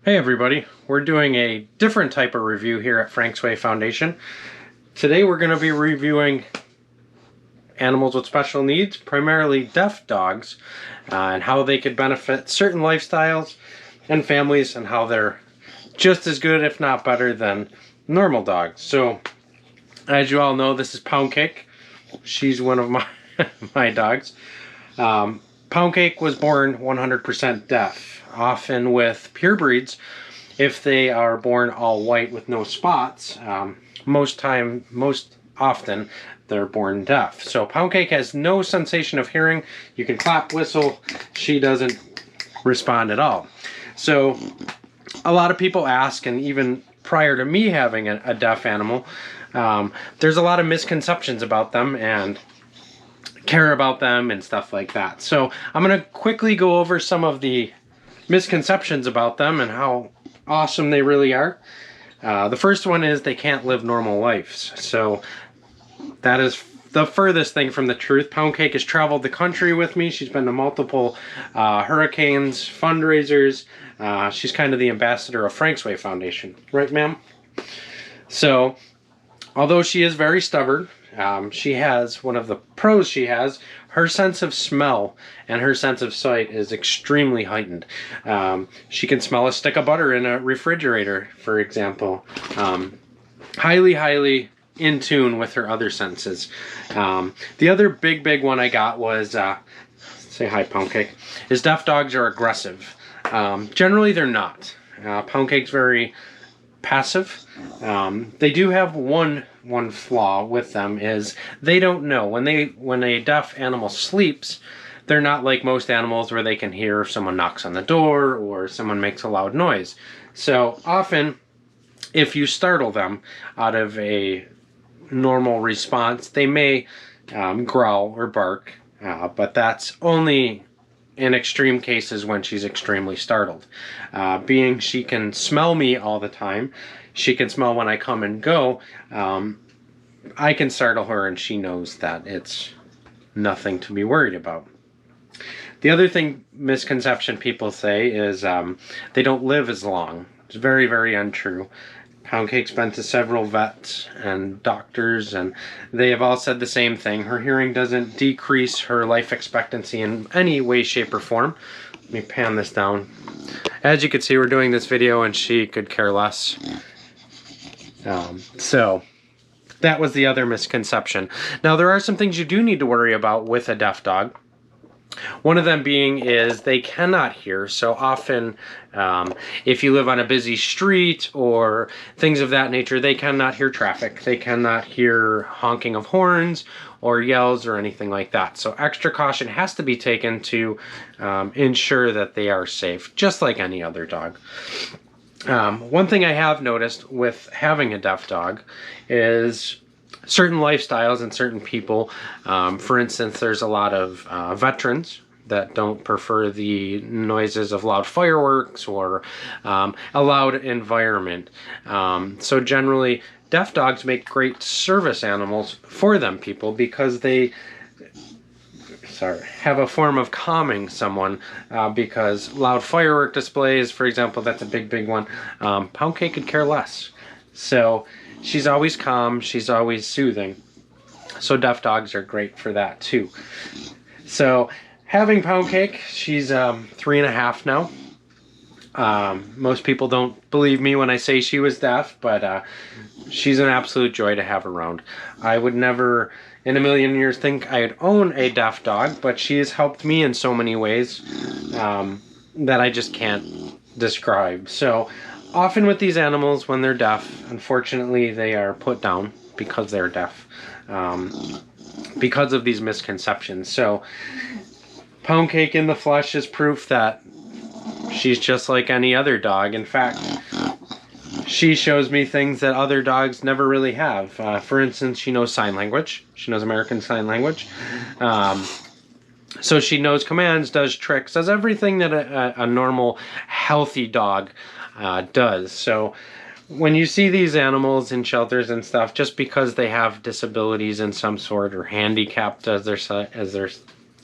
Hey everybody, we're doing a different type of review here at Frank's Way Foundation. Today we're going to be reviewing animals with special needs, primarily deaf dogs, and how they could benefit certain lifestyles and families, and how they're just as good, if not better, than normal dogs. So, as you all know, this is Pound Cake. She's one of my, my dogs. Pound Cake was born 100% deaf, often with pure breeds. If they are born all white with no spots, most often they're born deaf. So Pound Cake has no sensation of hearing. You can clap, whistle, she doesn't respond at all. So a lot of people ask, and even prior to me having a deaf animal, there's a lot of misconceptions about them and care about them and stuff like that. So I'm going to quickly go over some of the misconceptions about them and how awesome they really are. The first one is they can't live normal lives. So that is the furthest thing from the truth. Pound Cake has traveled the country with me. She's been to multiple hurricanes, fundraisers. She's kind of the ambassador of Frank's Way Foundation. Right, ma'am? So, although she is very stubborn, she has, one of the pros she has, her sense of smell and her sense of sight is extremely heightened. She can smell a stick of butter in a refrigerator, for example. Highly in tune with her other senses. The other big one I got was, say hi, Pound Cake, is deaf dogs are aggressive. Generally they're not. Pound Cake's very passive. They do have one flaw with them, is they don't know when a deaf animal sleeps. They're not like most animals where they can hear if someone knocks on the door or someone makes a loud noise. So often if you startle them out of a normal response, they may growl or bark, but that's only in extreme cases when she's extremely startled. Being she can smell me all the time, she can smell when I come and go, I can startle her and she knows that it's nothing to be worried about. The other misconception people say is they don't live as long. It's very untrue. Pound Cake's been to several vets and doctors, and they have all said the same thing. Her hearing doesn't decrease her life expectancy in any way, shape, or form. Let me pan this down. As you can see, we're doing this video and she could care less. So that was the other misconception. Now, there are some things you do need to worry about with a deaf dog. One of them being is they cannot hear. So often, if you live on a busy street or things of that nature, they cannot hear traffic. They cannot hear honking of horns or yells or anything like that. So extra caution has to be taken to ensure that they are safe, just like any other dog. One thing I have noticed with having a deaf dog is certain lifestyles and certain people. For instance, there's a lot of veterans that don't prefer the noises of loud fireworks or a loud environment. So generally, deaf dogs make great service animals for them people because they have a form of calming someone, because loud firework displays, for example, that's a big one. Pound Cake could care less. So she's always calm, she's always soothing. So deaf dogs are great for that too. So having Pound Cake, she's 3.5 now. Most people don't believe me when I say she was deaf, but she's an absolute joy to have around. I would never in a million years think I'd own a deaf dog, but she has helped me in so many ways that I just can't describe. So often with these animals, when they're deaf, unfortunately they are put down because they're deaf, because of these misconceptions. So Pound Cake in the flesh is proof that she's just like any other dog. In fact, she shows me things that other dogs never really have. For instance, she knows sign language. She knows American Sign Language. So she knows commands, does tricks, does everything that a normal, healthy dog does. So when you see these animals in shelters and stuff, just because they have disabilities in some sort or handicapped, as they're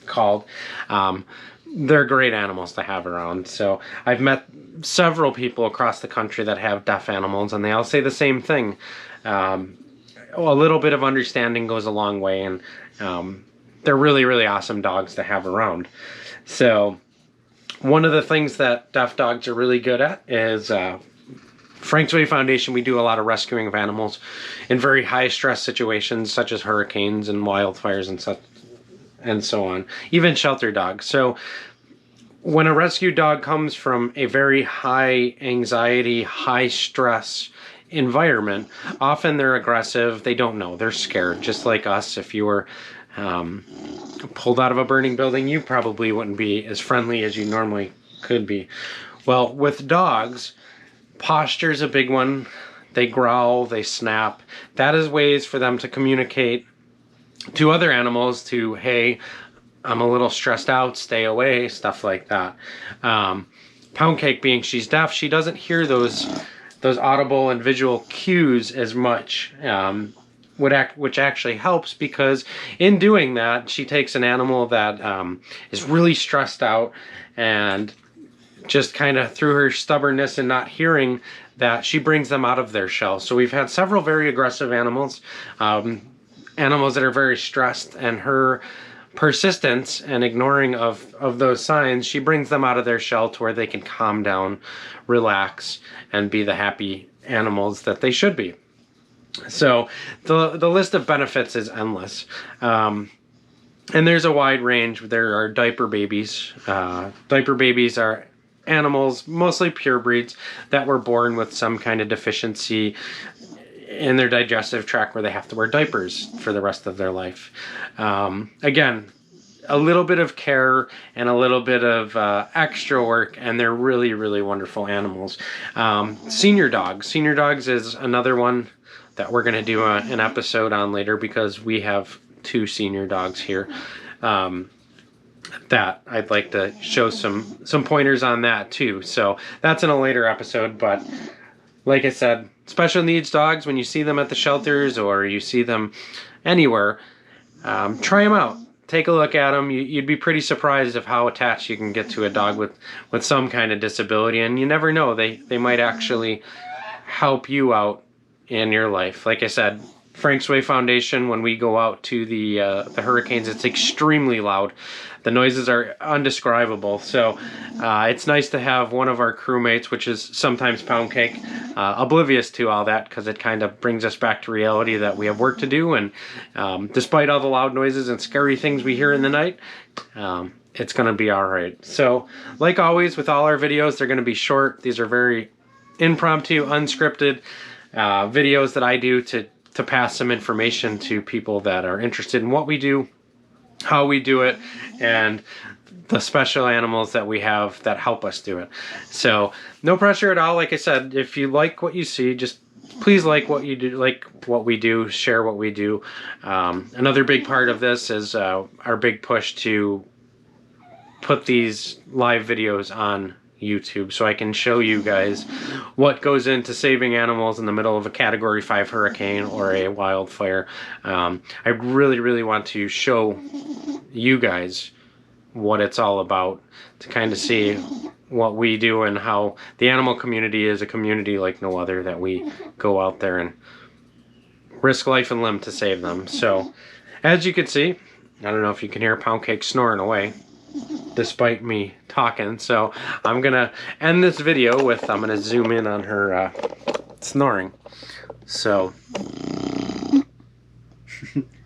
called, they're great animals to have around. So I've met several people across the country that have deaf animals, and they all say the same thing. A little bit of understanding goes a long way, and they're really, really awesome dogs to have around. So one of the things that deaf dogs are really good at is Frank's Way Foundation, we do a lot of rescuing of animals in very high stress situations such as hurricanes and wildfires and such and so on, even shelter dogs. So when a rescue dog comes from a very high anxiety, high stress environment, often they're aggressive. They don't know. They're scared, just like us. If you were pulled out of a burning building, you probably wouldn't be as friendly as you normally could be. Well, with dogs, posture's a big one. They growl, they snap. That is ways for them to communicate to other animals to, hey, I'm a little stressed out, stay away, stuff like that. Pound Cake, being she's deaf, she doesn't hear those audible and visual cues as much, which actually helps, because in doing that, she takes an animal that is really stressed out, and just kind of through her stubbornness and not hearing that, she brings them out of their shell. So we've had several very aggressive animals, animals that are very stressed, and her persistence and ignoring of those signs, she brings them out of their shell to where they can calm down, relax, and be the happy animals that they should be. So the list of benefits is endless. And there's a wide range. There are diaper babies. Diaper babies are animals, mostly purebreds, that were born with some kind of deficiency in their digestive tract where they have to wear diapers for the rest of their life. Again, a little bit of care and a little bit of extra work, and they're really, really wonderful animals. Senior dogs. Senior dogs is another one that we're going to do an episode on later, because we have 2 senior dogs here. That I'd like to show some pointers on that too. So that's in a later episode. But like I said, special needs dogs, when you see them at the shelters or you see them anywhere, try them out. Take a look at them. You'd be pretty surprised of how attached you can get to a dog with some kind of disability. And you never know, they might actually help you out in your life. Like I said, Frank's Way Foundation, when we go out to the hurricanes, it's extremely loud. The noises are undescribable. So it's nice to have one of our crewmates, which is sometimes Pound Cake, oblivious to all that, because it kind of brings us back to reality that we have work to do. And despite all the loud noises and scary things we hear in the night, it's going to be all right. So like always with all our videos, they're going to be short. These are very impromptu, unscripted videos that I do to pass some information to people that are interested in what we do, how we do it, and the special animals that we have that help us do it. So no pressure at all. Like I said, if you like what you see, just please like what you do, like what we do, share what we do. Another big part of this is our big push to put these live videos on YouTube, so I can show you guys what goes into saving animals in the middle of a Category 5 hurricane or a wildfire. I really, really want to show you guys what it's all about, to kind of see what we do and how the animal community is a community like no other, that we go out there and risk life and limb to save them. So as you can see, I don't know if you can hear Pound Cake snoring away despite me talking. So I'm gonna end this video with, I'm gonna zoom in on her snoring. So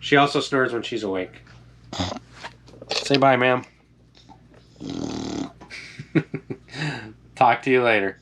she also snores when she's awake. Say bye, ma'am. Talk to you later.